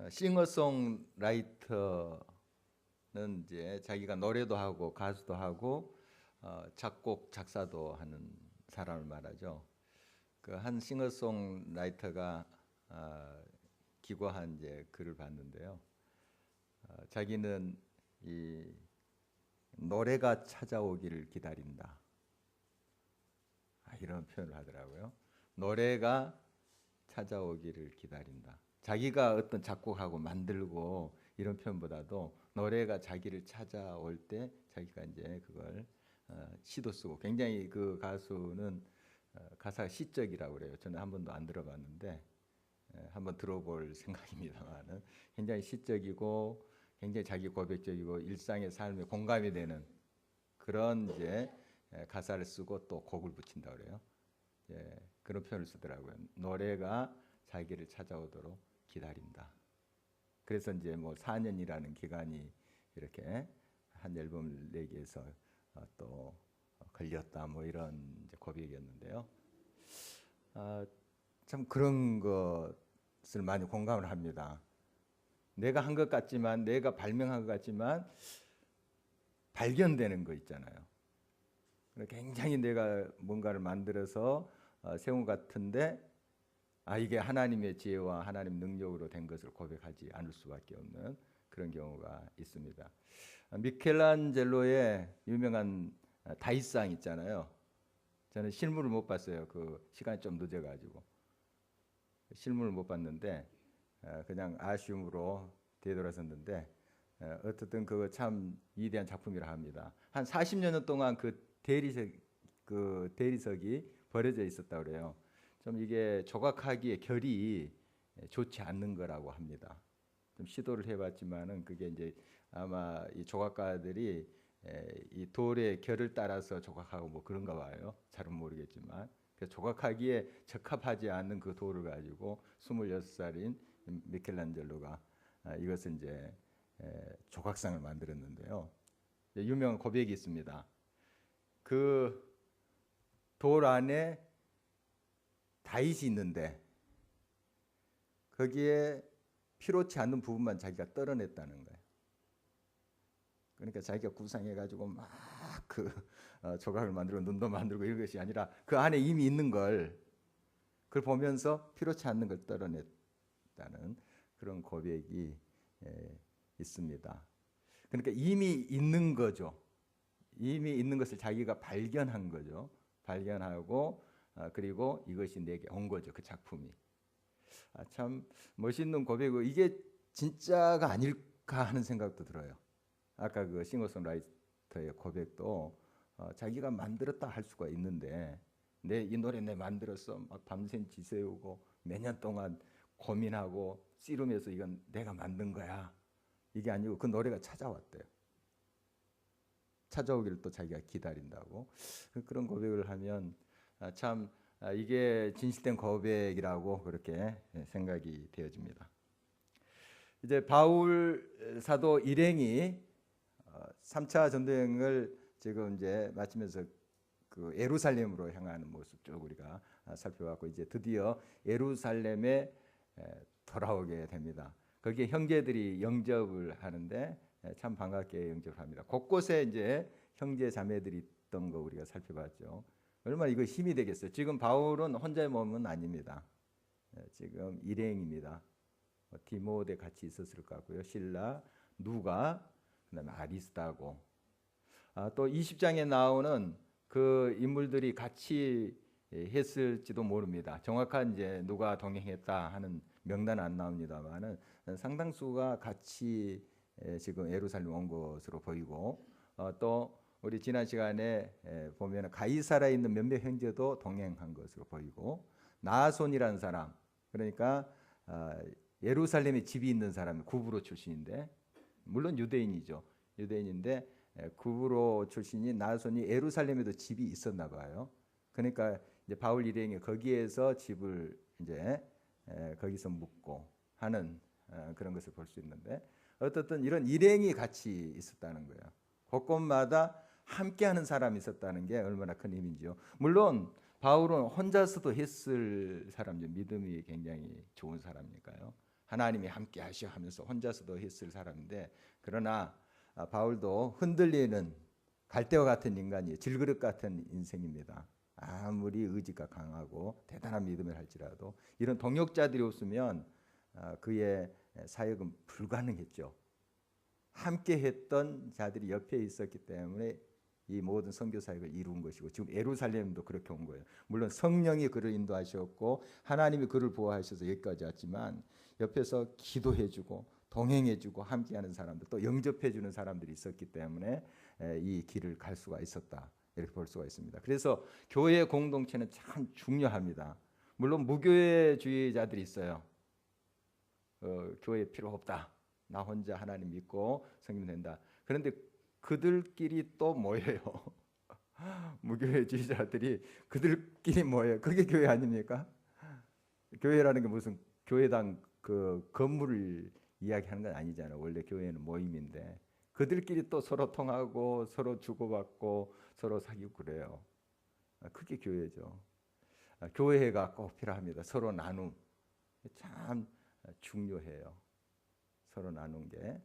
싱어송라이터는 이제 자기가 노래도 하고 가수도 하고 작곡 작사도 하는 사람을 말하죠. 그 한 싱어송라이터가 기고한 이제 글을 봤는데요. 자기는 이 노래가 찾아오기를 기다린다. 이런 표현을 하더라고요. 노래가 찾아오기를 기다린다. 자기가 어떤 작곡하고 만들고 이런 표현보다도 노래가 자기를 찾아올 때 자기가 이제 그걸 시도 쓰고, 굉장히 그 가수는 가사가 시적이라고 그래요. 저는 한 번도 안 들어봤는데 한번 들어볼 생각입니다만은 굉장히 시적이고 굉장히 자기 고백적이고 일상의 삶에 공감이 되는 그런 이제 가사를 쓰고 또 곡을 붙인다 그래요. 그런 표현을 쓰더라고요. 노래가 자기를 찾아오도록 기다린다. 그래서 이제 뭐 4년이라는 기간이 이렇게 한 앨범을 내기 위해서 또 걸렸다, 뭐 이런 이제 고백이었는데요. 참 그런 것을 많이 공감을 합니다. 내가 한 것 같지만, 내가 발명한 것 같지만 발견되는 거 있잖아요. 굉장히 내가 뭔가를 만들어서 세운 것 같은데 이게 하나님의 지혜와 하나님 능력으로 된 것을 고백하지 않을 수밖에 없는 그런 경우가 있습니다. 미켈란젤로의 유명한 다윗상 있잖아요. 저는 실물을 못 봤어요. 그 시간이 좀 늦어가지고 실물을 못 봤는데 그냥 아쉬움으로 되돌아섰는데 어쨌든 그거 참 위대한 작품이라 합니다. 한 40년 동안 그 대리석이 버려져 있었다 그래요. 좀 이게 조각하기에 결이 좋지 않는 거라고 합니다. 좀 시도를 해봤지만은 그게 이제 아마 이 조각가들이 이 돌의 결을 따라서 조각하고 뭐 그런가 봐요. 잘은 모르겠지만 조각하기에 적합하지 않는 그 돌을 가지고 26살인 미켈란젤로가 이것을 이제 조각상을 만들었는데요. 유명한 고백이 있습니다. 그 돌 안에 다윗이 있는데 거기에 필요치 않는 부분만 자기가 떨어냈다는 거예요. 그러니까 자기가 구상해가지고 막 그 조각을 만들고 눈도 만들고 이런 것이 아니라 그 안에 이미 있는 걸 그걸 보면서 필요치 않는 걸 떨어냈다는 그런 고백이 있습니다. 그러니까 이미 있는 거죠. 이미 있는 것을 자기가 발견한 거죠. 발견하고 그리고 이것이 내게 온 거죠. 그 작품이. 참 멋있는 고백이고 이게 진짜가 아닐까 하는 생각도 들어요. 아까 그 싱어송라이터의 고백도 자기가 만들었다 할 수가 있는데 이 노래 내 만들었어 막 밤샘 지새우고 몇 년 동안 고민하고 씨름해서 이건 내가 만든 거야. 이게 아니고 그 노래가 찾아왔대요. 찾아오기를 또 자기가 기다린다고. 그런 고백을 하면 참 이게 진실된 고백이라고 그렇게 생각이 되어집니다. 이제 바울 사도 일행이 3차 전도여행을 지금 이제 마치면서 그 예루살렘으로 향하는 모습 쭉 우리가 살펴봤고 이제 드디어 예루살렘에 돌아오게 됩니다. 거기에 형제들이 영접을 하는데 참 반갑게 영접을 합니다. 곳곳에 이제 형제 자매들이 있던 거 우리가 살펴봤죠. 얼마나 이거 힘이 되겠어요. 지금 바울은 혼자의 몸은 아닙니다. 지금 일행입니다. 디모데 같이 있었을 것 같고요. 실라, 누가, 그다음에 아리스다고. 또 20장에 나오는 그 인물들이 같이 했을지도 모릅니다. 정확한 이제 누가 동행했다 하는 명단은 안 나옵니다만은 상당수가 같이 지금 예루살렘 온 것으로 보이고 또 우리 지난 시간에 보면 가이사라에 있는 몇몇 형제도 동행한 것으로 보이고 나아손이라는 사람, 그러니까 예루살렘에 집이 있는 사람이 구브로 출신인데 물론 유대인이죠. 유대인인데 구브로 출신인 나아손이 예루살렘에도 집이 있었나 봐요. 그러니까 이제 바울 일행이 거기에서 집을 이제 거기서 묵고 하는 그런 것을 볼 수 있는데 어떻든 이런 일행이 같이 있었다는 거예요. 곳곳마다 함께하는 사람이 있었다는 게 얼마나 큰 힘인지요. 물론 바울은 혼자서도 했을 사람이죠. 믿음이 굉장히 좋은 사람이니까요. 하나님이 함께 하시오 하면서 혼자서도 했을 사람인데, 그러나 바울도 흔들리는 갈대와 같은 인간이에요. 질그릇 같은 인생입니다. 아무리 의지가 강하고 대단한 믿음을 할지라도 이런 동역자들이 없으면 그의 사역은 불가능했죠. 함께 했던 자들이 옆에 있었기 때문에 이 모든 선교 사역을 이룬 것이고, 지금 예루살렘도 그렇게 온 거예요. 물론 성령이 그를 인도하셨고 하나님이 그를 보호하셔서 여기까지 왔지만, 옆에서 기도해주고 동행해주고 함께하는 사람들, 또 영접해주는 사람들이 있었기 때문에 이 길을 갈 수가 있었다, 이렇게 볼 수가 있습니다. 그래서 교회 공동체는 참 중요합니다. 물론 무교회주의자들이 있어요. 교회 필요 없다, 나 혼자 하나님 믿고 섬기면 된다. 그런데 그들끼리 또 모여요. 무교회주의자들이 그들끼리 모여요. 그게 교회 아닙니까? 교회라는 게 무슨 교회당 그 건물을 이야기하는 건 아니잖아요. 원래 교회는 모임인데 그들끼리 또 서로 통하고 서로 주고받고 서로 사귀고 그래요. 그게 교회죠. 교회가 꼭 필요합니다. 서로 나눔 참 중요해요. 서로 나눈 게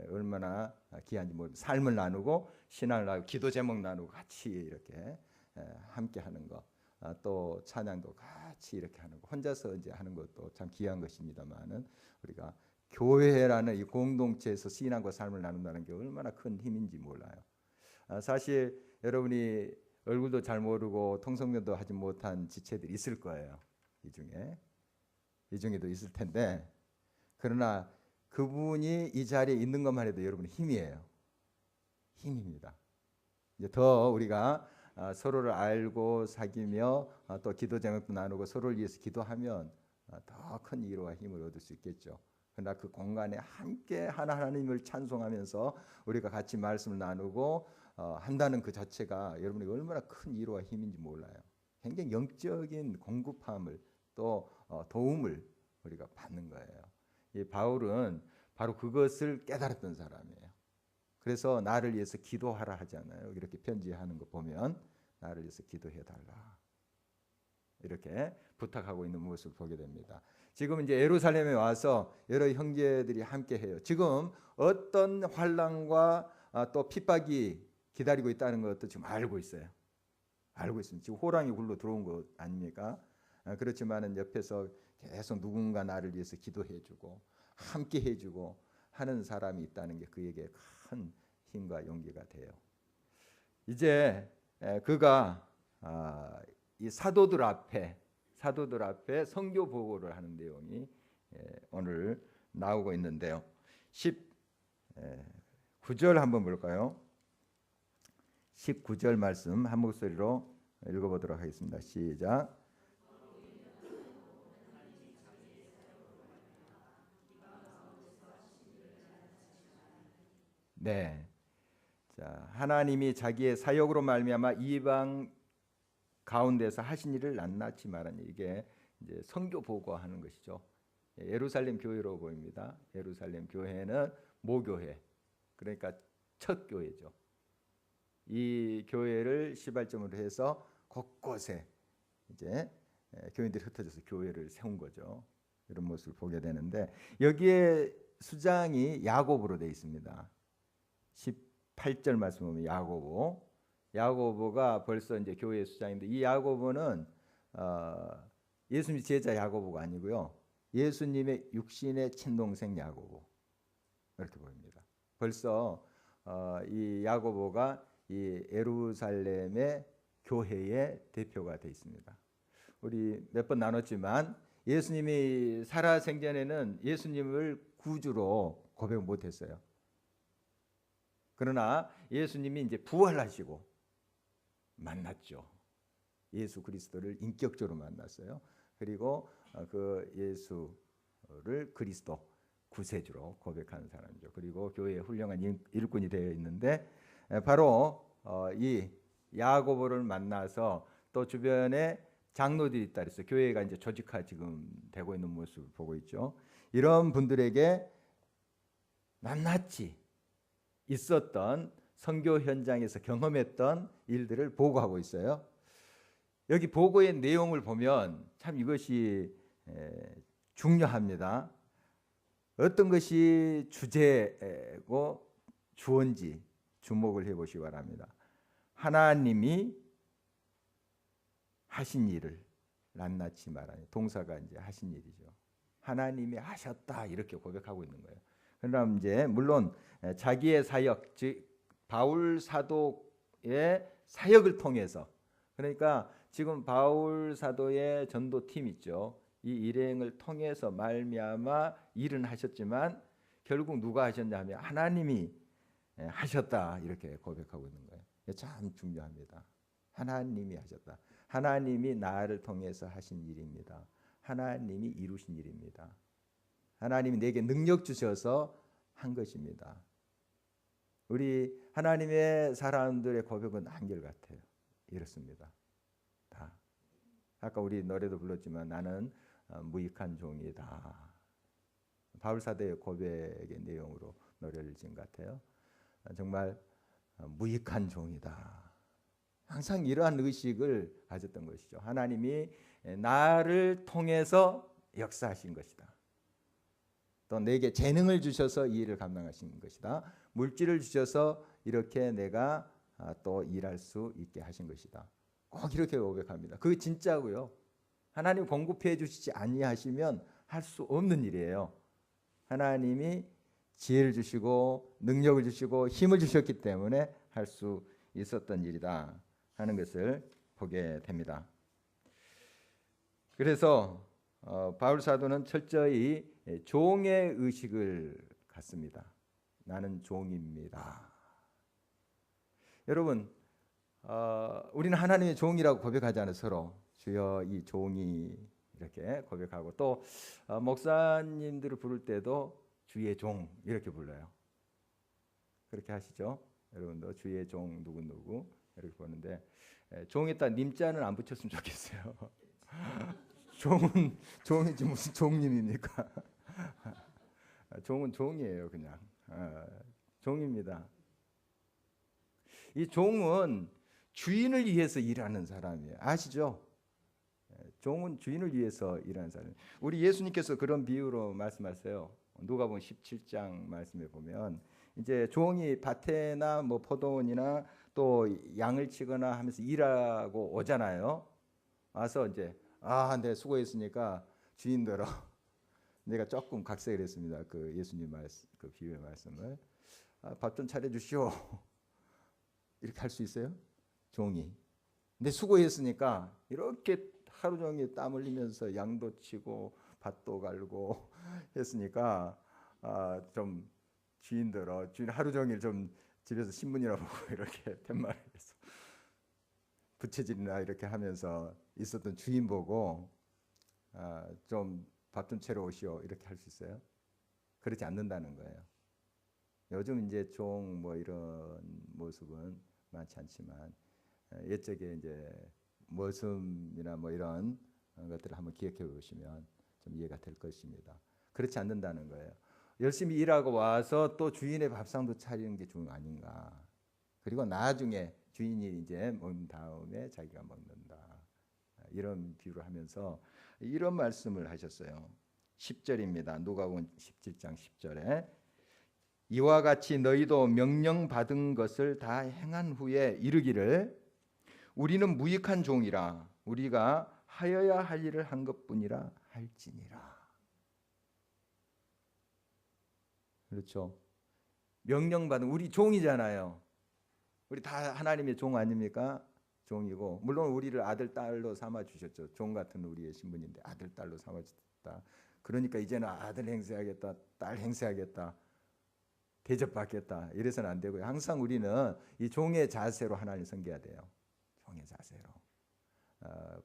얼마나 귀한지 모릅니다. 삶을 나누고 신앙을 나누고 기도 제목 나누고 같이 이렇게 함께 하는 거, 또 찬양도 같이 이렇게 하는 거, 혼자서 이제 하는 것도 참 귀한 것입니다만은, 우리가 교회라는 이 공동체에서 신앙과 삶을 나눈다는 게 얼마나 큰 힘인지 몰라요. 사실 여러분이 얼굴도 잘 모르고 통성명도 하지 못한 지체들이 있을 거예요. 이 중에도 있을 텐데, 그러나 그분이 이 자리에 있는 것만 해도 여러분의 힘이에요. 힘입니다. 이제 더 우리가 서로를 알고 사귀며 또 기도 제목도 나누고 서로를 위해서 기도하면 더 큰 위로와 힘을 얻을 수 있겠죠. 그러나 그 공간에 함께 하나님을 찬송하면서 우리가 같이 말씀을 나누고 한다는 그 자체가 여러분에게 얼마나 큰 위로와 힘인지 몰라요. 굉장히 영적인 공급함을 또 도움을 우리가 받는 거예요. 이 바울은 바로 그것을 깨달았던 사람이에요. 그래서 나를 위해서 기도하라 하잖아요. 이렇게 편지하는 거 보면 나를 위해서 기도해달라 이렇게 부탁하고 있는 모습을 보게 됩니다. 지금 이제 예루살렘에 와서 여러 형제들이 함께해요. 지금 어떤 환난과 또 핍박이 기다리고 있다는 것도 지금 알고 있어요. 알고 있습니다. 지금 호랑이 굴러 들어온 것 아닙니까? 그렇지만은 옆에서 계속 누군가 나를 위해서 기도해주고 함께 해주고 하는 사람이 있다는 게 그에게 큰 힘과 용기가 돼요. 이제 그가 이 사도들 앞에 선교 보고를 하는 내용이 오늘 나오고 있는데요. 19절 한번 볼까요? 19절 말씀 한 목소리로 읽어보도록 하겠습니다. 시작. 네, 자, 하나님이 자기의 사역으로 말미암아 이방 가운데서 하신 일을 낱낱이 말하니, 이게 이제 선교 보고하는 것이죠. 예루살렘 교회로 보입니다. 예루살렘 교회는 모교회, 그러니까 첫 교회죠. 이 교회를 시발점으로 해서 곳곳에 이제 교인들이 흩어져서 교회를 세운 거죠. 이런 모습을 보게 되는데, 여기에 수장이 야고보로 되어 있습니다. 18절 말씀 보면 야고보가 벌써 이제 교회의 수장인데, 이 야고보는 예수님 제자 야고보가 아니고요, 예수님의 육신의 친동생 야고보, 이렇게 보입니다. 벌써 이 야고보가 이 예루살렘의 교회의 대표가 되어 있습니다. 우리 몇 번 나눴지만 예수님이 살아생전에는 예수님을 구주로 고백 못했어요. 그러나 예수님이 이제 부활하시고 만났죠. 예수 그리스도를 인격적으로 만났어요. 그리고 그 예수를 그리스도 구세주로 고백하는 사람이죠. 그리고 교회의 훌륭한 일꾼이 되어 있는데, 바로 이 야고보를 만나서 또 주변에 장로들이 있다 그랬어요. 교회가 이제 조직화 지금 되고 있는 모습을 보고 있죠. 이런 분들에게 낱낱이 있었던 선교 현장에서 경험했던 일들을 보고하고 있어요. 여기 보고의 내용을 보면 참 이것이 중요합니다. 어떤 것이 주제고 주어인지 주목을 해보시기 바랍니다. 하나님이 하신 일을 낱낱이 말하니 동사가 이제 하신 일이죠. 하나님이 하셨다 이렇게 고백하고 있는 거예요. 그럼 이제 물론 자기의 사역, 즉 바울 사도의 사역을 통해서, 그러니까 지금 바울 사도의 전도팀 있죠. 이 일행을 통해서 말미암아 일은 하셨지만 결국 누가 하셨냐 하면 하나님이 하셨다 이렇게 고백하고 있는 거예요. 참 중요합니다. 하나님이 하셨다. 하나님이 나를 통해서 하신 일입니다. 하나님이 이루신 일입니다. 하나님이 내게 능력 주셔서 한 것입니다. 우리 하나님의 사람들의 고백은 한결같아요. 이렇습니다. 다. 아까 우리 노래도 불렀지만 나는 무익한 종이다. 바울 사도의 고백의 내용으로 노래를 지은 것 같아요. 정말 무익한 종이다. 항상 이러한 의식을 가졌던 것이죠. 하나님이 나를 통해서 역사하신 것이다. 또 내게 재능을 주셔서 이 일을 감당하신 것이다. 물질을 주셔서 이렇게 내가 또 일할 수 있게 하신 것이다. 꼭 이렇게 고백합니다. 그게 진짜고요. 하나님 공급해 주시지 아니하시면 할 수 없는 일이에요. 하나님이 지혜를 주시고 능력을 주시고 힘을 주셨기 때문에 할 수 있었던 일이다 하는 것을 보게 됩니다. 그래서 바울 사도는 철저히 종의 의식을 갖습니다. 나는 종입니다. 여러분, 우리는 하나님의 종이라고 고백하잖아요. 서로 주여 이 종이 이렇게 고백하고, 또 목사님들을 부를 때도 주의 종 이렇게 불러요. 그렇게 하시죠. 여러분도 주의 종 누구누구 이렇게 보는데 종에다 님자는 안 붙였으면 좋겠어요. 종이지 무슨 종님입니까? 종은 종이에요. 그냥 종입니다. 이 종은 주인을 위해서 일하는 사람이에요. 아시죠? 종은 주인을 위해서 일하는 사람. 우리 예수님께서 그런 비유로 말씀하세요. 누가복음 17장 말씀에 보면 이제 종이 밭에나 뭐 포도원이나 또 양을 치거나 하면서 일하고 오잖아요. 와서 이제 내 수고했으니까 주인들아, 내가 조금 각색을 했습니다. 그 예수님 말씀, 그 비유의 말씀을 밥 좀 차려주시오. 이렇게 할 수 있어요? 종이. 근데 수고했으니까 이렇게 하루 종일 땀 흘리면서 양도 치고 밭도 갈고 했으니까 좀 주인들어, 주인 하루 종일 좀 집에서 신문이나 보고 이렇게 팻말을 해서 부채질이나 이렇게 하면서 있었던 주인 보고 좀 밥 좀 채러 오시오 이렇게 할 수 있어요? 그렇지 않는다는 거예요. 요즘 이제 종 뭐 이런 모습은 많지 않지만 옛적에 이제 머슴이나 뭐 이런 것들을 한번 기억해 보시면 좀 이해가 될 것입니다. 그렇지 않는다는 거예요. 열심히 일하고 와서 또 주인의 밥상도 차리는 게 종 아닌가. 그리고 나중에 주인이 이제 먹은 다음에 자기가 먹는다. 이런 비유를 하면서 이런 말씀을 하셨어요. 10절입니다. 누가복음 17장 10절에 이와 같이 너희도 명령받은 것을 다 행한 후에 이르기를 우리는 무익한 종이라 우리가 하여야 할 일을 한 것뿐이라 할지니라. 그렇죠. 명령받은 우리 종이잖아요. 우리 다 하나님의 종 아닙니까? 종이고, 물론 우리를 아들 딸로 삼아 주셨죠. 종 같은 우리의 신분인데 아들 딸로 삼아 주셨다. 그러니까 이제는 아들 행세하겠다, 딸 행세하겠다, 대접받겠다 이래서는 안 되고요. 항상 우리는 이 종의 자세로 하나님 섬겨야 돼요. 종의 자세로.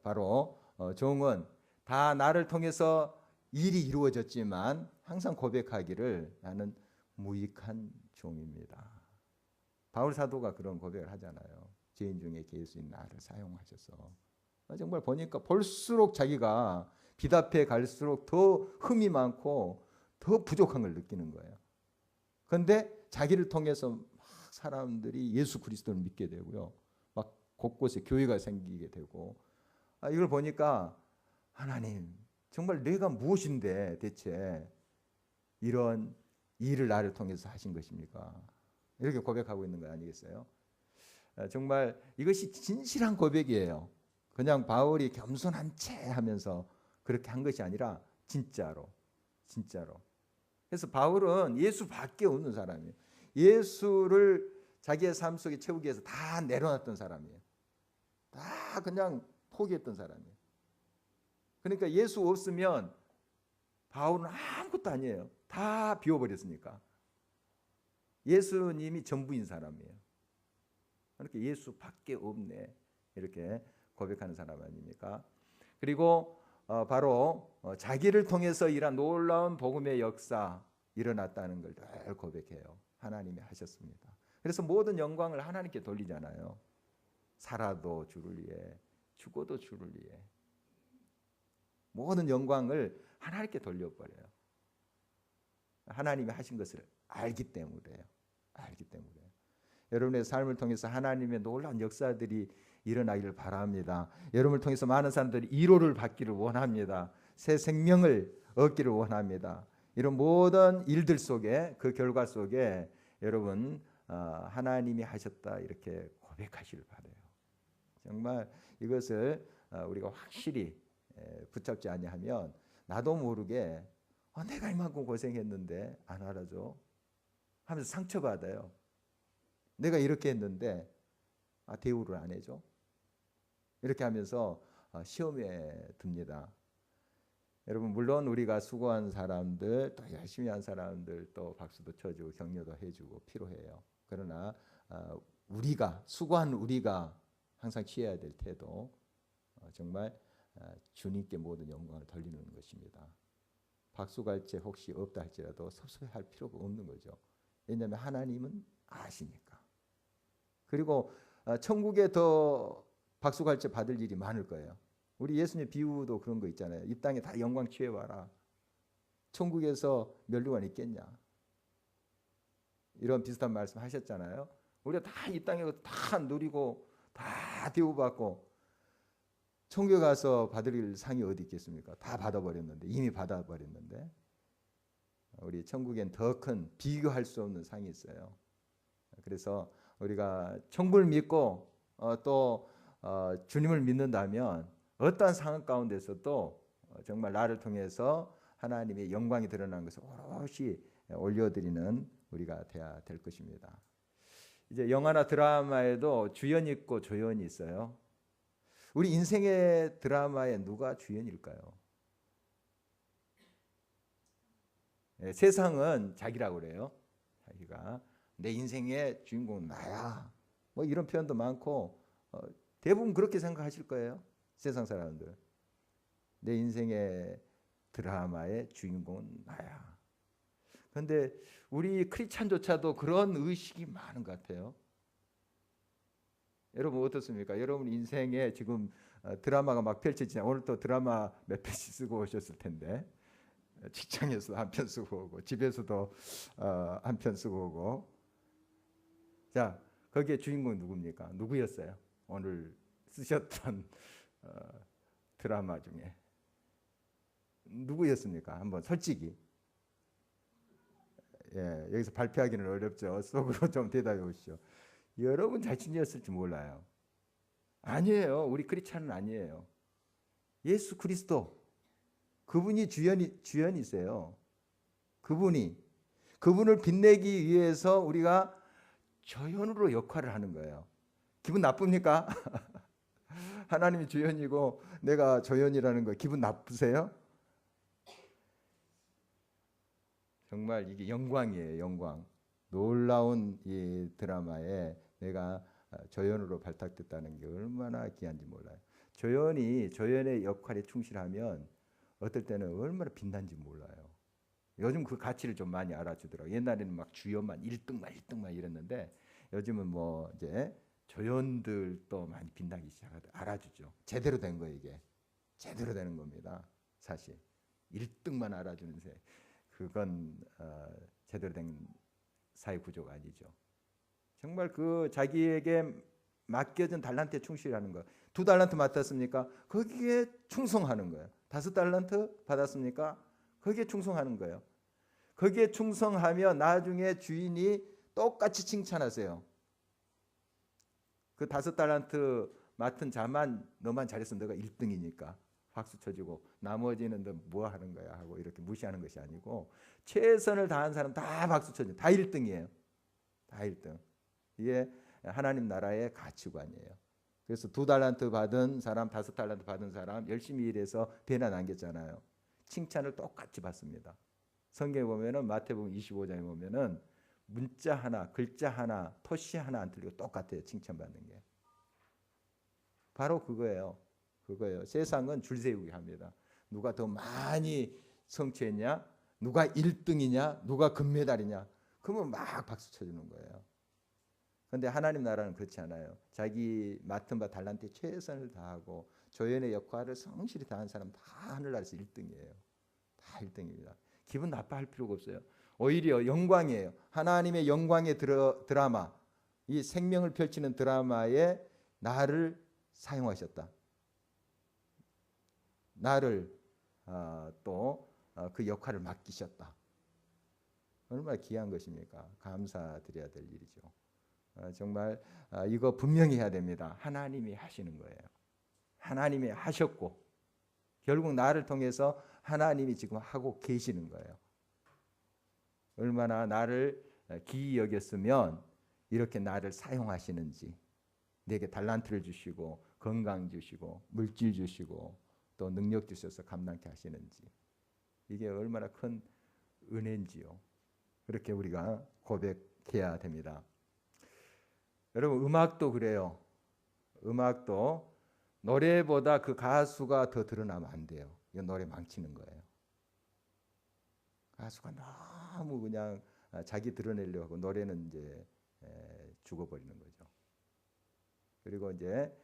바로 종은 다 나를 통해서 일이 이루어졌지만 항상 고백하기를 나는 무익한 종입니다. 바울 사도가 그런 고백을 하잖아요. 죄인 중에 예수님 나를 사용하셔서. 정말 보니까 볼수록 자기가 비답해 갈수록 더 흠이 많고 더 부족한 걸 느끼는 거예요. 그런데 자기를 통해서 막 사람들이 예수 그리스도를 믿게 되고요. 막 곳곳에 교회가 생기게 되고, 이걸 보니까 하나님 정말 내가 무엇인데 대체 이런 일을 나를 통해서 하신 것입니까? 이렇게 고백하고 있는 거 아니겠어요? 정말 이것이 진실한 고백이에요. 그냥 바울이 겸손한 채 하면서 그렇게 한 것이 아니라 진짜로. 그래서 바울은 예수 밖에 없는 사람이에요. 예수를 자기의 삶 속에 채우기 위해서 다 내려놨던 사람이에요. 다 그냥 포기했던 사람이에요. 그러니까 예수 없으면 바울은 아무것도 아니에요. 다 비워버렸으니까. 예수님이 전부인 사람이에요. 그러니까 예수 밖에 없네, 이렇게 고백하는 사람 아닙니까? 그리고 바로 자기를 통해서 일한 놀라운 복음의 역사 일어났다는 걸 늘 고백해요. 하나님이 하셨습니다. 그래서 모든 영광을 하나님께 돌리잖아요. 살아도 주를 위해, 죽어도 주를 위해. 모든 영광을 하나님께 돌려버려요. 하나님이 하신 것을 알기 때문에요. 여러분의 삶을 통해서 하나님의 놀라운 역사들이 일어나기를 바랍니다. 여러분을 통해서 많은 사람들이 위로를 받기를 원합니다. 새 생명을 얻기를 원합니다. 이런 모든 일들 속에, 그 결과 속에 여러분 하나님이 하셨다 이렇게 고백하시길 바라요. 정말 이것을 우리가 확실히 붙잡지 아니하면 나도 모르게 내가 이만큼 고생했는데 안 알아줘 하면서 상처받아요. 내가 이렇게 했는데 대우를 안 해줘. 이렇게 하면서 시험에 듭니다. 여러분, 물론 우리가 수고한 사람들, 또 열심히 한 사람들 또 박수도 쳐주고 격려도 해주고 필요해요. 그러나 우리가 수고한 우리가 항상 취해야 될 태도, 정말 주님께 모든 영광을 돌리는 것입니다. 박수갈채 혹시 없다 할지라도 섭섭해할 필요가 없는 거죠. 왜냐하면 하나님은 아시니까. 그리고 천국에 더 박수갈채 받을 일이 많을 거예요. 우리 예수님 비유도 그런 거 있잖아요. 이 땅에 다 영광 취해와라. 천국에서 면류관 있겠냐. 이런 비슷한 말씀 하셨잖아요. 우리가 다 이 땅에 다 누리고 다 대우받고 천국에 가서 받을 상이 어디 있겠습니까? 다 받아버렸는데, 이미 받아버렸는데. 우리 천국엔 더 큰 비교할 수 없는 상이 있어요. 그래서 우리가 천국을 믿고 또 주님을 믿는다면 어떠한 상황 가운데서도 정말 나를 통해서 하나님의 영광이 드러나는 것을 오롯이 올려드리는 우리가 되어야 될 것입니다. 이제 영화나 드라마에도 주연이 있고 조연이 있어요. 우리 인생의 드라마에 누가 주연일까요? 세상은 자기라고 그래요. 자기가 내 인생의 주인공은 나야. 뭐 이런 표현도 많고 대부분 그렇게 생각하실 거예요. 세상 사람들. 내 인생의 드라마의 주인공은 나야. 그런데 우리 크리스찬조차도 그런 의식이 많은 것 같아요. 여러분 어떻습니까? 여러분 인생에 지금 드라마가 막 펼쳐지냐. 오늘 또 드라마 몇 편씩 쓰고 오셨을 텐데 직장에서 한 편 쓰고 오고 집에서도 한 편 쓰고 오고. 자, 거기에 주인공이 누굽니까? 누구였어요? 오늘 쓰셨던 드라마 중에 누구였습니까? 한번 솔직히. 여기서 발표하기는 어렵죠. 속으로 좀 대답해 보시죠. 여러분 자신이었을지 몰라요. 아니에요. 우리 크리스찬은 아니에요. 예수 그리스도 그분이 주연이세요. 그분을 빛내기 위해서 우리가 조연으로 역할을 하는 거예요. 기분 나쁩니까? 하나님이 주연이고 내가 조연이라는 거 기분 나쁘세요? 정말 이게 영광이에요. 영광. 놀라운 이 드라마에 내가 조연으로 발탁됐다는 게 얼마나 귀한지 몰라요. 조연의 역할에 충실하면 어떨 때는 얼마나 빛난지 몰라요. 요즘 그 가치를 좀 많이 알아주더라고요. 옛날에는 막 주연만 1등만 이랬는데 요즘은 뭐 이제 조연들도 많이 빛나기 시작하다 알아주죠. 제대로 된 거 이게. 제대로 되는 겁니다. 사실 1등만 알아주는 새 그건 제대로 된 사회 구조가 아니죠. 정말 그 자기에게 맡겨진 달란트에 충실하는 거. 2달란트 맡았습니까? 거기에 충성하는 거예요. 5달란트 받았습니까? 거기에 충성하는 거예요. 거기에 충성하며 나중에 주인이 똑같이 칭찬하세요. 그 5달란트 맡은 자만 너만 잘했으면 너가 1등이니까 박수 쳐주고 나머지는 너 뭐 하는 거야 하고 이렇게 무시하는 것이 아니고 최선을 다한 사람 다 박수 쳐줘. 다 1등이에요. 다 1등. 이게 하나님 나라의 가치관이에요. 그래서 2달란트 받은 사람, 5달란트 받은 사람 열심히 일해서 배나 남겼잖아요. 칭찬을 똑같이 받습니다. 성경에 보면은 마태복음 25장에 보면은 문자 하나, 글자 하나, 토시 하나 안 틀리고 똑같아요. 칭찬받는 게. 바로 그거예요. 그거예요. 세상은 줄 세우게 합니다. 누가 더 많이 성취했냐? 누가 1등이냐? 누가 금메달이냐? 그러면 막 박수 쳐주는 거예요. 그런데 하나님 나라는 그렇지 않아요. 자기 맡은 바 달란트에 최선을 다하고 조연의 역할을 성실히 다한 사람 다 하늘나라에서 1등이에요. 다 1등입니다. 기분 나빠할 필요가 없어요. 오히려 영광이에요. 하나님의 영광의 드라마, 이 생명을 펼치는 드라마에 나를 사용하셨다. 나를 또 그 역할을 맡기셨다. 얼마나 귀한 것입니까? 감사드려야 될 일이죠. 정말 이거 분명히 해야 됩니다. 하나님이 하시는 거예요. 하나님이 하셨고 결국 나를 통해서 하나님이 지금 하고 계시는 거예요. 얼마나 나를 기이 여겼으면 이렇게 나를 사용하시는지, 내게 달란트를 주시고 건강 주시고 물질 주시고 또 능력 주셔서 감당케 하시는지, 이게 얼마나 큰 은혜인지요. 그렇게 우리가 고백해야 됩니다. 여러분, 음악도 그래요. 음악도 노래보다 그 가수가 더 드러나면 안 돼요. 이건 노래 망치는 거예요. 가수가 너무 그냥 자기 드러내려고 하고 노래는 이제 죽어버리는 거죠. 그리고 이제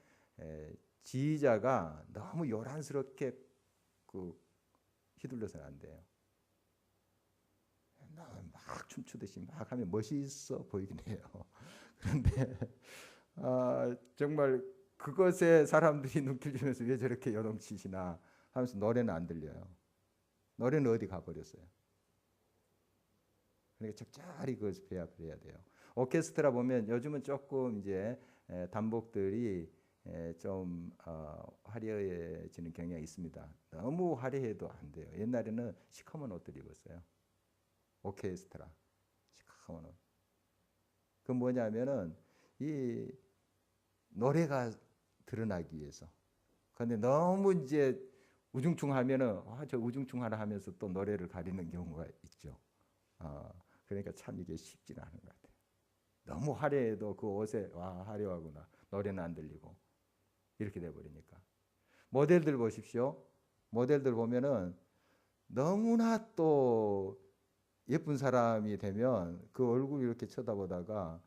지휘자가 너무 요란스럽게 휘둘러서는 안 돼요. 막 춤추듯이 막 하면 멋있어 보이긴 해요. 그런데 정말 그것에 사람들이 눈길 주면서 왜 저렇게 요동치시나 하면서 노래는 안 들려요. 노래는 어디 가버렸어요. 그러니까 적절히 그것을 배합을 해야 돼요. 오케스트라 보면 요즘은 조금 이제 단복들이 좀 화려해지는 경향이 있습니다. 너무 화려해도 안 돼요. 옛날에는 시커먼 옷들 입었어요. 오케스트라 시커먼 옷. 그 뭐냐면은 이 노래가 드러나기 위해서. 그런데 너무 이제 우중충하면은 저 우중충하라 하면서 또 노래를 가리는 경우가 있죠. 그러니까 참 이게 쉽지는 않은 것 같아요. 너무 화려해도 그 옷에 와 화려하구나, 노래는 안 들리고 이렇게 돼버리니까. 모델들 보십시오. 모델들 보면은 너무나 또 예쁜 사람이 되면 그 얼굴 이렇게 쳐다보다가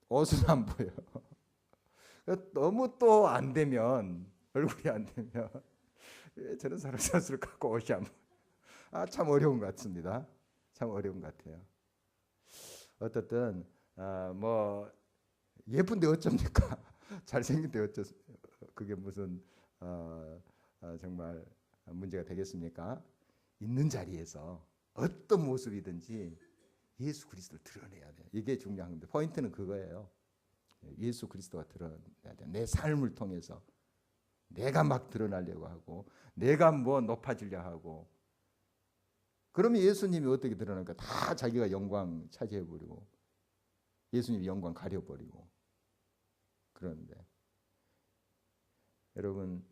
옷은 안 보여. 너무 또 안 되면, 얼굴이 안 되면 왜 저런 사람 샀을까 하고 옷이 안 보여. 참 어려운 것 같습니다. 참 어려운 것 같아요. 어떻든 뭐 예쁜데 어쩝니까? 잘생긴데 어쩌, 그게 무슨 정말 문제가 되겠습니까? 있는 자리에서 어떤 모습이든지 예수 그리스도를 드러내야 돼요. 이게 중요한 건데 포인트는 그거예요. 예수 그리스도가 드러나야 돼요. 내 삶을 통해서 내가 막 드러나려고 하고 내가 뭐 높아지려 하고, 그러면 예수님이 어떻게 드러날까? 다 자기가 영광 차지해버리고 예수님이 영광 가려버리고. 그런데 여러분,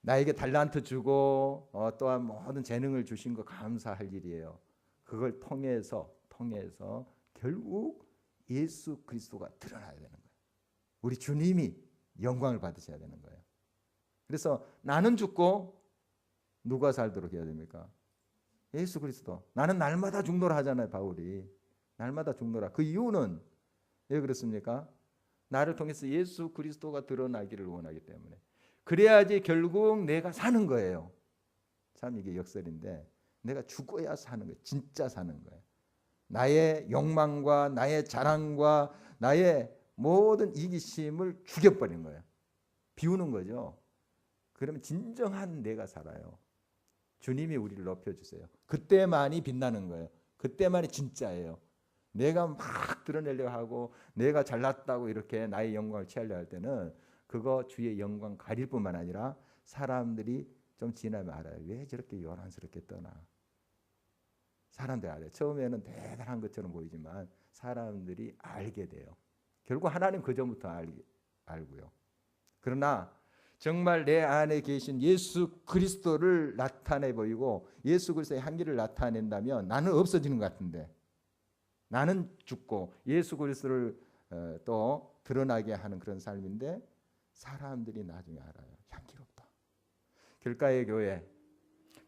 나에게 달란트 주고 또한 모든 재능을 주신 거 감사할 일이에요. 그걸 통해서 결국 예수 그리스도가 드러나야 되는 거예요. 우리 주님이 영광을 받으셔야 되는 거예요. 그래서 나는 죽고 누가 살도록 해야 됩니까? 예수 그리스도. 나는 날마다 죽노라 하잖아요, 바울이. 날마다 죽노라. 그 이유는 왜 그렇습니까? 나를 통해서 예수 그리스도가 드러나기를 원하기 때문에. 그래야지 결국 내가 사는 거예요. 참 이게 역설인데 내가 죽어야 사는 거예요. 진짜 사는 거예요. 나의 욕망과 나의 자랑과 나의 모든 이기심을 죽여버리는 거예요. 비우는 거죠. 그러면 진정한 내가 살아요. 주님이 우리를 높여주세요. 그때만이 빛나는 거예요. 그때만이 진짜예요. 내가 막 드러내려고 하고 내가 잘났다고 이렇게 나의 영광을 취하려 할 때는 그거 주의 영광 가릴 뿐만 아니라 사람들이 좀 지나면 알아요. 왜 저렇게 요란스럽게 떠나. 사람들이 알아요. 처음에는 대단한 것처럼 보이지만 사람들이 알게 돼요. 결국 하나님 그 전부터 알고요. 그러나 정말 내 안에 계신 예수 그리스도를 나타내 보이고 예수 그리스도의 향기를 나타낸다면 나는 없어지는 것 같은데 나는 죽고 예수 그리스도를 또 드러나게 하는 그런 삶인데 사람들이 나중에 알아요. 향기롭다. 길가의 교회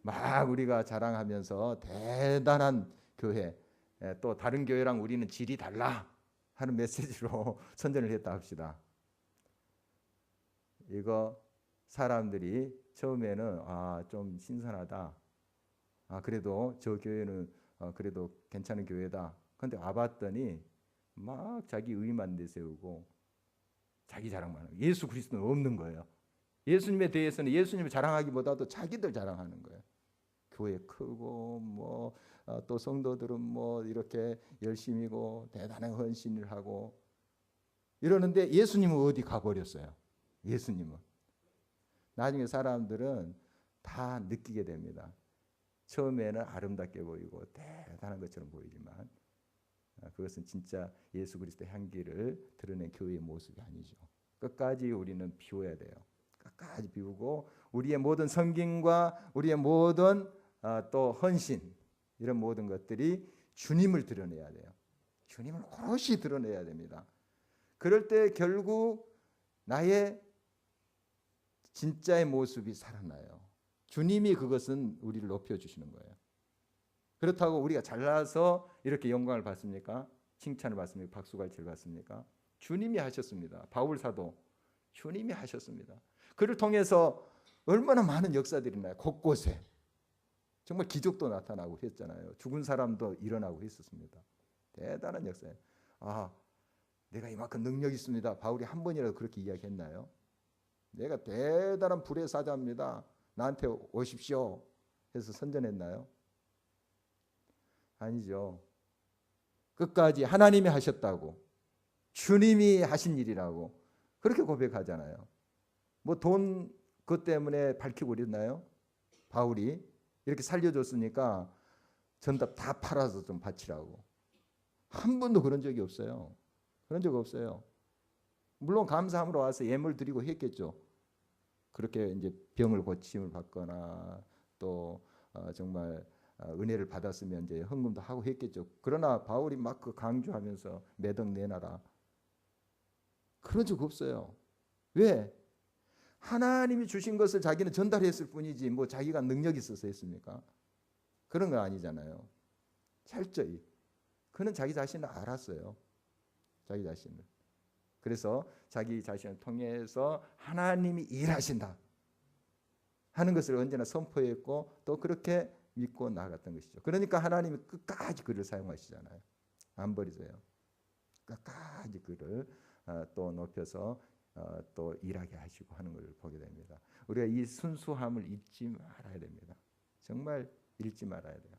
막 우리가 자랑하면서 대단한 교회 또 다른 교회랑 우리는 질이 달라 하는 메시지로 선전을 했다 합시다. 이거 사람들이 처음에는 좀 신선하다. 그래도 저 교회는 그래도 괜찮은 교회다. 그런데 와봤더니 막 자기 의만 내세우고 자기 자랑만 하고 예수 그리스도는 없는 거예요. 예수님에 대해서는 예수님을 자랑하기보다도 자기들 자랑하는 거예요. 교회 크고 뭐 또 성도들은 뭐 이렇게 열심히고 대단한 헌신을 하고 이러는데 예수님은 어디 가버렸어요. 예수님은 나중에 사람들은 다 느끼게 됩니다. 처음에는 아름답게 보이고 대단한 것처럼 보이지만 그것은 진짜 예수 그리스도의 향기를 드러낸 교회의 모습이 아니죠. 끝까지 우리는 비워야 돼요. 끝까지 비우고 우리의 모든 섬김과 우리의 모든 또 헌신 이런 모든 것들이 주님을 드러내야 돼요. 주님을 오롯이 드러내야 됩니다. 그럴 때 결국 나의 진짜의 모습이 살아나요. 주님이 그것은 우리를 높여주시는 거예요. 그렇다고 우리가 잘나서 이렇게 영광을 받습니까? 칭찬을 받습니까? 박수갈채를 받습니까? 주님이 하셨습니다. 바울 사도 주님이 하셨습니다. 그를 통해서 얼마나 많은 역사들이 나요. 곳곳에 정말 기적도 나타나고 했잖아요. 죽은 사람도 일어나고 했었습니다. 대단한 역사예요. 내가 이만큼 능력이 있습니다. 바울이 한 번이라도 그렇게 이야기했나요? 내가 대단한 불의 사자입니다. 나한테 오십시오 해서 선전했나요? 아니죠. 끝까지 하나님이 하셨다고 주님이 하신 일이라고 그렇게 고백하잖아요. 뭐 돈 그것 때문에 밝히고 그랬나요? 바울이 이렇게 살려줬으니까 전답 다 팔아서 좀 바치라고. 한 번도 그런 적이 없어요. 그런 적 없어요. 물론 감사함으로 와서 예물 드리고 했겠죠. 그렇게 이제 병을 고침을 받거나 또 정말 은혜를 받았으면 이제 헌금도 하고 했겠죠. 그러나 바울이 막 그 강조하면서 매덕 내놔라. 그런 적 없어요. 왜? 하나님이 주신 것을 자기는 전달했을 뿐이지 뭐 자기가 능력이 있어서 했습니까? 그런 거 아니잖아요. 철저히. 그는 자기 자신을 알았어요. 자기 자신을. 그래서 자기 자신을 통해서 하나님이 일하신다 하는 것을 언제나 선포했고 또 그렇게 믿고 나갔던 것이죠. 그러니까 하나님이 끝까지 그를 사용하시잖아요. 안 버리세요. 끝까지 그를 또 높여서 또 일하게 하시고 하는 걸 보게 됩니다. 우리가 이 순수함을 잊지 말아야 됩니다. 정말 잃지 말아야 돼요.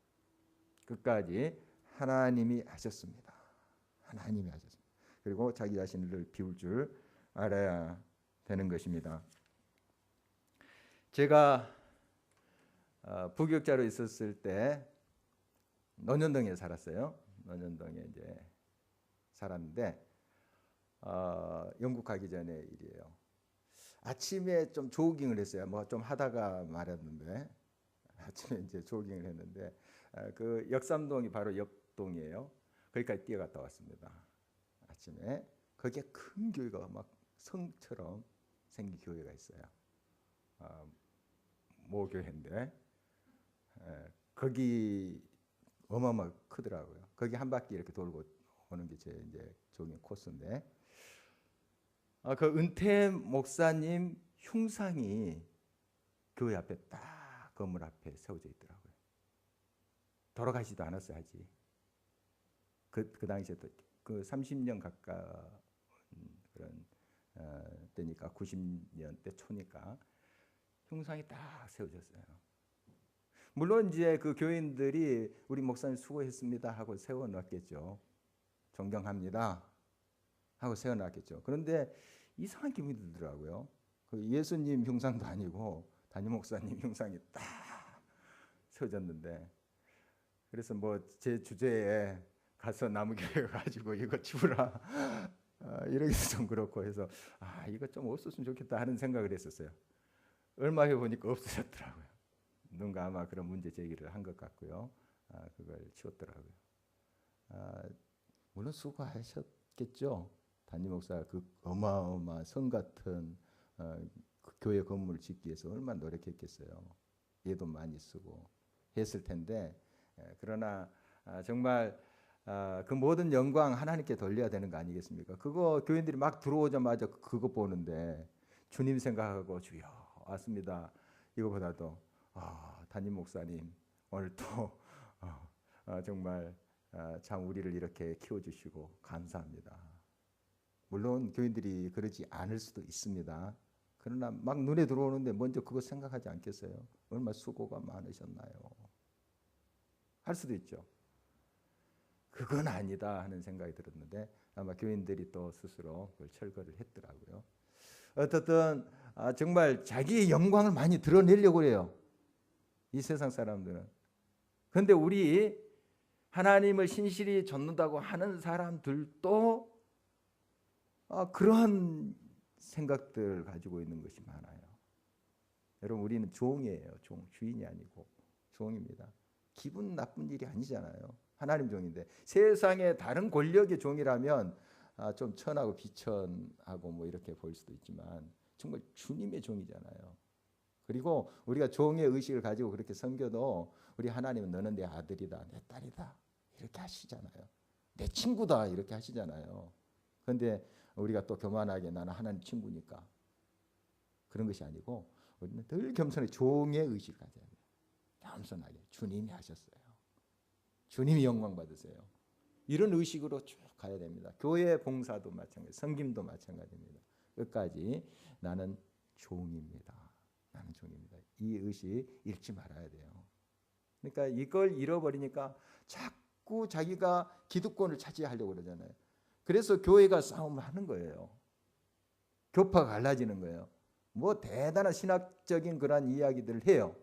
끝까지 하나님이 하셨습니다. 하나님이 하셨습니다. 그리고 자기 자신을 비울 줄 알아야 되는 것입니다. 제가 부교육자로 있었을 때 논현동에 살았어요. 논현동에 이제 살았는데 영국 가기 전에 일이에요. 아침에 좀 조깅을 했어요. 뭐 좀 하다가 말았는데 아침에 이제 조깅을 했는데 그 역삼동이 바로 옆동이에요. 거기까지 뛰어갔다 왔습니다. 아침에 거기에 큰 교회가 막 성처럼 생긴 교회가 있어요. 모교회인데 거기 어마어마 크더라고요. 거기 한 바퀴 이렇게 돌고 오는 게 제 이제 조깅 코스인데 그 은퇴 목사님 흉상이 교회 앞에 딱 건물 앞에 세워져 있더라고요. 돌아가시지도 않았어요 아직. 그 당시에 또 그 30년 가까운 그런 때니까 90년대 초니까 흉상이 딱 세워졌어요. 물론 이제 그 교인들이 우리 목사님 수고했습니다 하고 세워놨겠죠. 존경합니다 하고 세워놨겠죠. 그런데 이상한 기분이 들더라고요. 그 예수님 흉상도 아니고 담임 목사님 흉상이 딱 세워졌는데, 그래서 뭐 제 주제에 가서 나무기를 가지고 이거 치우라 이러기도 좀 그렇고 해서 이거 좀 없었으면 좋겠다 하는 생각을 했었어요. 얼마 후에 보니까 없어졌더라고요. 누군가 아마 그런 문제 제기를 한 것 같고요. 그걸 치웠더라고요. 물론 수고하셨겠죠. 담임 목사가 그 어마어마한 성 같은 그 교회 건물을 짓기 위해서 얼마나 노력했겠어요. 얘도 많이 쓰고 했을 텐데, 그러나 정말 그 모든 영광 하나님께 돌려야 되는 거 아니겠습니까? 그거 교인들이 막 들어오자마자 그거 보는데 주님 생각하고 주여 왔습니다. 이거보다도 담임 목사님 오늘 또 정말 참 우리를 이렇게 키워주시고 감사합니다. 물론 교인들이 그러지 않을 수도 있습니다. 그러나 막 눈에 들어오는데 먼저 그거 생각하지 않겠어요? 얼마나 수고가 많으셨나요? 할 수도 있죠. 그건 아니다 하는 생각이 들었는데 아마 교인들이 또 스스로 그걸 철거를 했더라고요. 어떻든 정말 자기의 영광을 많이 드러내려고 해요, 이 세상 사람들은. 그런데 우리 하나님을 신실히 좇는다고 하는 사람들도 그러한 생각들 가지고 있는 것이 많아요. 여러분, 우리는 종이에요. 종, 주인이 아니고 종입니다. 기분 나쁜 일이 아니잖아요. 하나님 종인데, 세상의 다른 권력의 종이라면 좀 천하고 비천하고 뭐 이렇게 보일 수도 있지만 정말 주님의 종이잖아요. 그리고 우리가 종의 의식을 가지고 그렇게 섬겨도 우리 하나님은 너는 내 아들이다, 내 딸이다 이렇게 하시잖아요. 내 친구다 이렇게 하시잖아요. 그런데 우리가 또 교만하게 나는 하나님 친구니까 그런 것이 아니고 우리는 늘 겸손하게 종의 의식을 가져야 돼요. 겸손하게 주님이 하셨어요. 주님이 영광 받으세요. 이런 의식으로 쭉 가야 됩니다. 교회 봉사도 마찬가지, 섬김도 마찬가지입니다. 끝까지 나는 종입니다. 나는 종입니다. 이 의식 잃지 말아야 돼요. 그러니까 이걸 잃어버리니까 자꾸 자기가 기득권을 차지하려고 그러잖아요. 그래서 교회가 싸움을 하는 거예요. 교파가 갈라지는 거예요. 뭐 대단한 신학적인 그런 이야기들을 해요.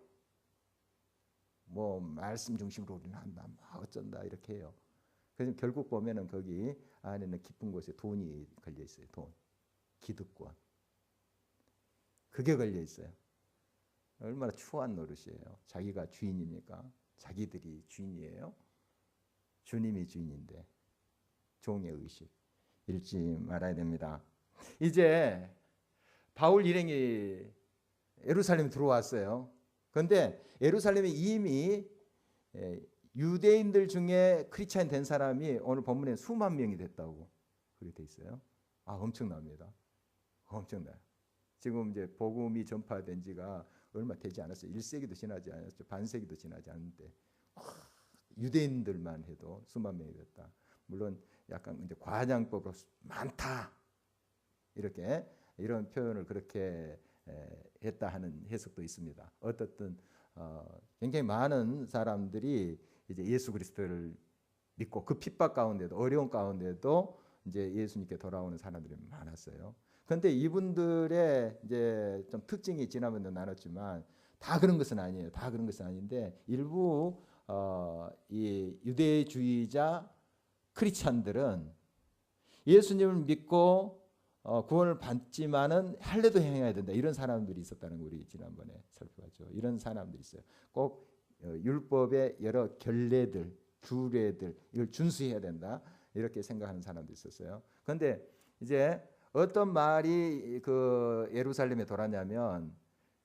뭐 말씀 중심으로 우리는 한다, 막 어쩐다 이렇게 해요. 그래서 결국 보면은 거기 안에는 깊은 곳에 돈이 걸려 있어요. 돈, 기득권, 그게 걸려 있어요. 얼마나 추한 노릇이에요. 자기가 주인입니까? 자기들이 주인이에요. 주님이 주인인데 종의 의식 잃지 말아야 됩니다. 이제 바울 일행이 예루살렘에 들어왔어요. 그런데 예루살렘에 이미 유대인들 중에 크리스찬 된 사람이 오늘 본문에 수만 명이 됐다고 그렇게 돼 있어요. 엄청납니다. 엄청나요. 지금 이제 복음이 전파된 지가 얼마 되지 않았어요. 1세기도 지나지 않았죠. 반세기도 지나지 않는데 유대인들만 해도 수만 명이 됐다. 물론 약간 이제 과장법으로 많다 이렇게 이런 표현을 그렇게 했다 하는 해석도 있습니다. 어떻든 굉장히 많은 사람들이 이제 예수 그리스도를 믿고 그 핍박 가운데도 어려운 가운데도 이제 예수님께 돌아오는 사람들이 많았어요. 그런데 이분들의 이제 좀 특징이 지난번에 나눴지만 다 그런 것은 아니에요. 다 그런 것은 아닌데 일부 이 유대주의자 크리스찬들은 예수님을 믿고 구원을 받지만은 할례도 행해야 된다. 이런 사람들이 있었다는 거 우리 지난번에 살펴봤죠. 이런 사람들이 있어요. 꼭 율법의 여러 결례들, 규례들 이걸 준수해야 된다. 이렇게 생각하는 사람도 있었어요. 그런데 이제 어떤 말이 그 예루살렘에 돌았냐면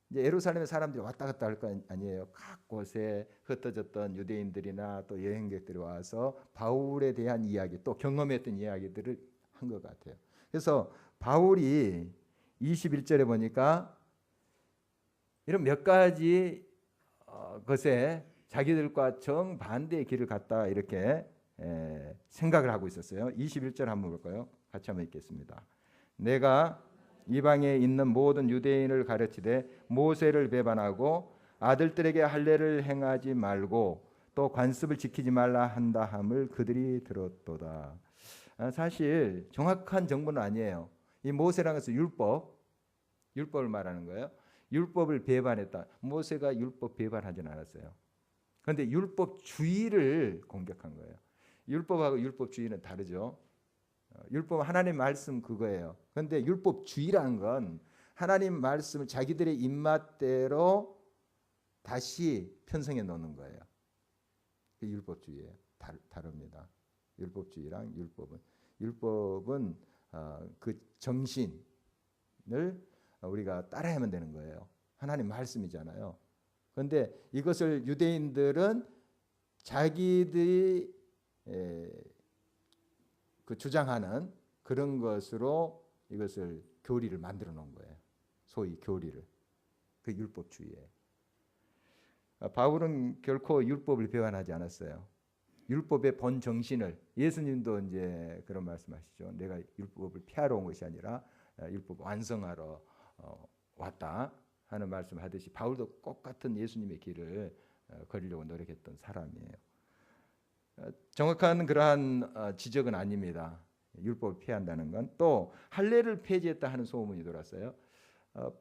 이제 예루살렘에 사람들이 왔다 갔다 할 거 아니에요. 각 곳에 흩어졌던 유대인들이나 또 여행객들이 와서 바울에 대한 이야기, 또 경험했던 이야기들을 한 것 같아요. 그래서 바울이 21절에 보니까 이런 몇 가지 것에 자기들과 정반대의 길을 갔다 이렇게 생각을 하고 있었어요. 21절 한번 볼까요? 같이 한번 읽겠습니다. 내가 이방에 있는 모든 유대인을 가르치되 모세를 배반하고 아들들에게 할례를 행하지 말고 또 관습을 지키지 말라 한다 함을 그들이 들었도다. 사실 정확한 정보는 아니에요. 이 모세라는 것은 율법을 말하는 거예요. 율법을 배반했다. 모세가 율법 배반하지는 않았어요. 그런데 율법주의를 공격한 거예요. 율법하고 율법주의는 다르죠. 율법은 하나님 말씀 그거예요. 그런데 율법주의라는 건 하나님 말씀을 자기들의 입맛대로 다시 편성해 놓는 거예요. 그 율법주의예요. 다릅니다. 율법주의랑 율법은 그 정신을 우리가 따라야만 되는 거예요. 하나님 말씀이잖아요. 그런데 이것을 유대인들은 자기들이 그 주장하는 그런 것으로 이것을 교리를 만들어 놓은 거예요. 소위 교리를. 그 율법주의예요. 바울은 결코 율법을 배반하지 않았어요. 율법의 본 정신을, 예수님도 이제 그런 말씀하시죠. 내가 율법을 폐하러 온 것이 아니라 율법 완성하러 왔다 하는 말씀하듯이 바울도 똑같은 예수님의 길을 걸으려고 노력했던 사람이에요. 정확한 그러한 지적은 아닙니다. 율법을 폐한다는 건. 또 할례를 폐지했다 하는 소문이 돌았어요.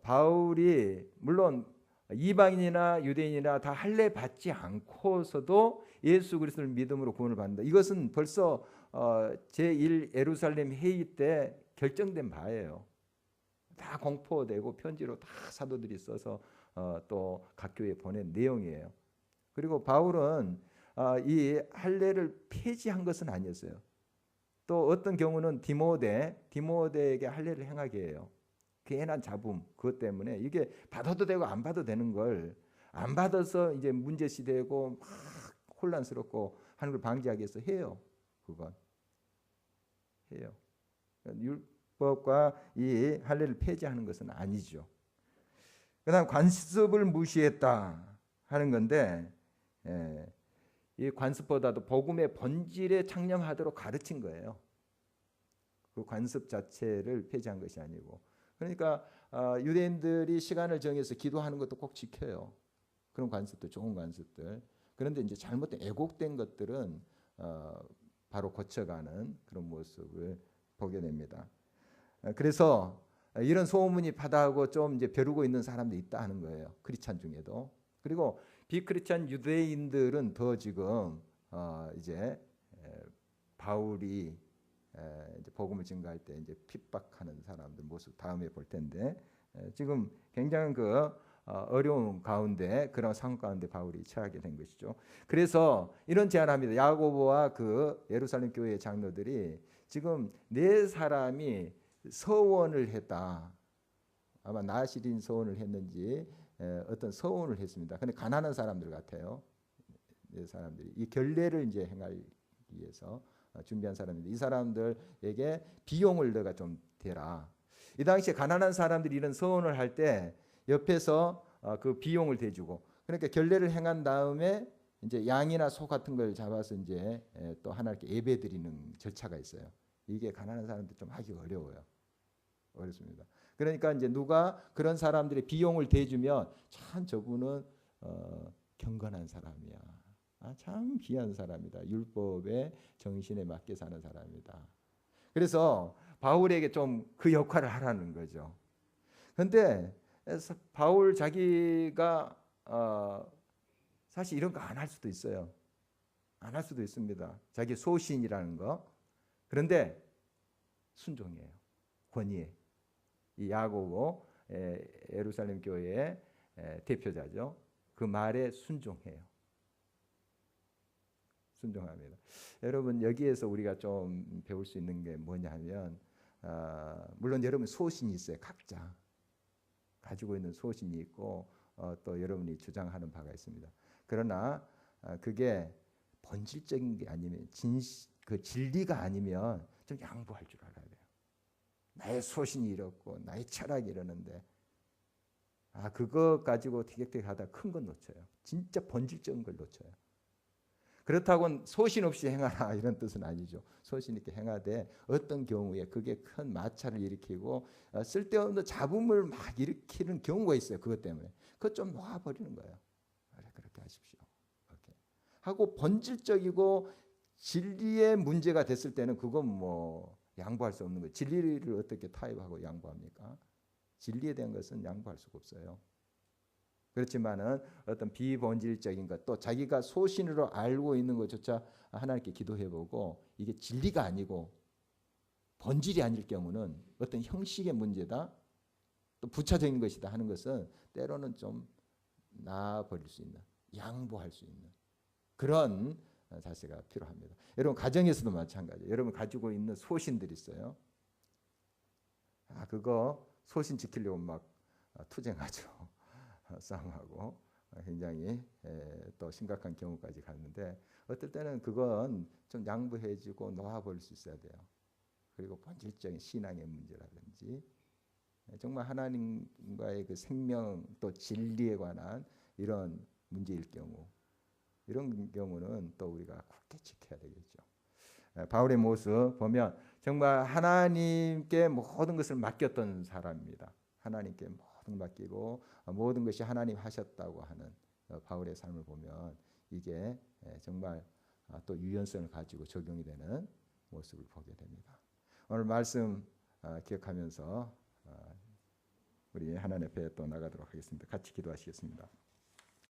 바울이 물론 이방인이나 유대인이나 다 할례 받지 않고서도 예수 그리스도를 믿음으로 구원을 받는다. 이것은 벌써 제1 예루살렘 회의 때 결정된 바예요. 다 공포되고 편지로 다 사도들이 써서 또 각 교회에 보낸 내용이에요. 그리고 바울은 이 할례를 폐지한 것은 아니었어요. 또 어떤 경우는 디모데에게 할례를 행하게 해요. 괜한 잡음 그것 때문에 이게 받아도 되고 안 받아도 되는 걸 안 받아서 이제 문제시되고 막 혼란스럽고 하는 걸 방지하기 위해서 해요. 그건 해요. 율법과 이 할례를 폐지하는 것은 아니죠. 그다음 관습을 무시했다 하는 건데 이 관습보다도 복음의 본질에 창념하도록 가르친 거예요. 그 관습 자체를 폐지한 것이 아니고. 그러니까 유대인들이 시간을 정해서 기도하는 것도 꼭 지켜요. 그런 관습들, 좋은 관습들. 그런데 이제 잘못된 애곡된 것들은 바로 고쳐가는 그런 모습을 보게 됩니다. 그래서 이런 소문이 파다하고 좀 이제 벼르고 있는 사람도 있다 하는 거예요. 크리스찬 중에도. 그리고 비크리스찬 유대인들은 더 지금 이제 바울이 이제 복음을 증거할 때 이제 핍박하는 사람들 모습 다음에 볼 텐데 지금 굉장히 그 어려운 가운데 그런 상황 가운데 바울이 처하게 된 것이죠. 그래서 이런 제안합니다. 야고보와 그 예루살렘 교회의 장로들이 지금 네 사람이 서원을 했다. 아마 나시린 서원을 했는지 어떤 서원을 했습니다. 근데 가난한 사람들 같아요. 네 사람들이 이 결례를 이제 행하기 위해서 준비한 사람인데 이 사람들에게 비용을 너가 좀 대라. 이 당시에 가난한 사람들이 이런 서원을 할 때 옆에서 그 비용을 대주고 그러니까 결례를 행한 다음에 이제 양이나 소 같은 걸 잡아서 이제 또 하나님께 예배 드리는 절차가 있어요. 이게 가난한 사람들 좀 하기가 어려워요. 어렵습니다. 그러니까 이제 누가 그런 사람들의 비용을 대주면 참 저분은 경건한 사람이야. 참 귀한 사람이다. 율법의 정신에 맞게 사는 사람이다. 그래서 바울에게 좀 그 역할을 하라는 거죠. 그런데 바울 자기가 사실 이런 거 안 할 수도 있어요. 안 할 수도 있습니다. 자기 소신이라는 거. 그런데 순종해요. 권위에. 이 야고보 예루살렘 교회의 대표자죠. 그 말에 순종해요. 순종합니다. 여러분 여기에서 우리가 좀 배울 수 있는 게 뭐냐면 물론 여러분 소신이 있어요. 각자 가지고 있는 소신이 있고 또 여러분이 주장하는 바가 있습니다. 그러나 그게 본질적인 게 아니면 그 진리가 아니면 좀 양보할 줄 알아야 돼요. 나의 소신이 이렇고 나의 철학이 이러는데 그거 가지고 티격태격하다 큰 건 놓쳐요. 진짜 본질적인 걸 놓쳐요. 그렇다고 소신 없이 행하라 이런 뜻은 아니죠. 소신 있게 행하되 어떤 경우에 그게 큰 마찰을 일으키고 쓸데없는 잡음을 막 일으키는 경우가 있어요. 그것 때문에 그것 좀 놓아버리는 거예요. 하고 본질적이고 진리의 문제가 됐을 때는 그건 뭐 양보할 수 없는 거예요. 진리를 어떻게 타협하고 양보합니까? 진리에 대한 것은 양보할 수가 없어요. 그렇지만은 어떤 비본질적인 것, 또 자기가 소신으로 알고 있는 것조차 하나님께 기도해보고 이게 진리가 아니고 본질이 아닐 경우는 어떤 형식의 문제다, 또 부차적인 것이다 하는 것은 때로는 좀 놔버릴 수 있는, 양보할 수 있는 그런 자세가 필요합니다. 여러분 가정에서도 마찬가지예요. 여러분 가지고 있는 소신들이 있어요. 그거 소신 지키려고 막 투쟁하죠. 싸움하고 굉장히 또 심각한 경우까지 갔는데 어떨 때는 그건 좀 양보해주고 놓아버릴 수 있어야 돼요. 그리고 본질적인 신앙의 문제라든지 정말 하나님과의 그 생명 또 진리에 관한 이런 문제일 경우, 이런 경우는 또 우리가 굳게 지켜야 되겠죠. 바울의 모습 보면 정말 하나님께 모든 것을 맡겼던 사람입니다. 하나님께 모든 맡기고 모든 것이 하나님 하셨다고 하는 바울의 삶을 보면 이게 정말 또 유연성을 가지고 적용이 되는 모습을 보게 됩니다. 오늘 말씀 기억하면서 우리 하나님 앞에 또 나가도록 하겠습니다. 같이 기도하시겠습니다.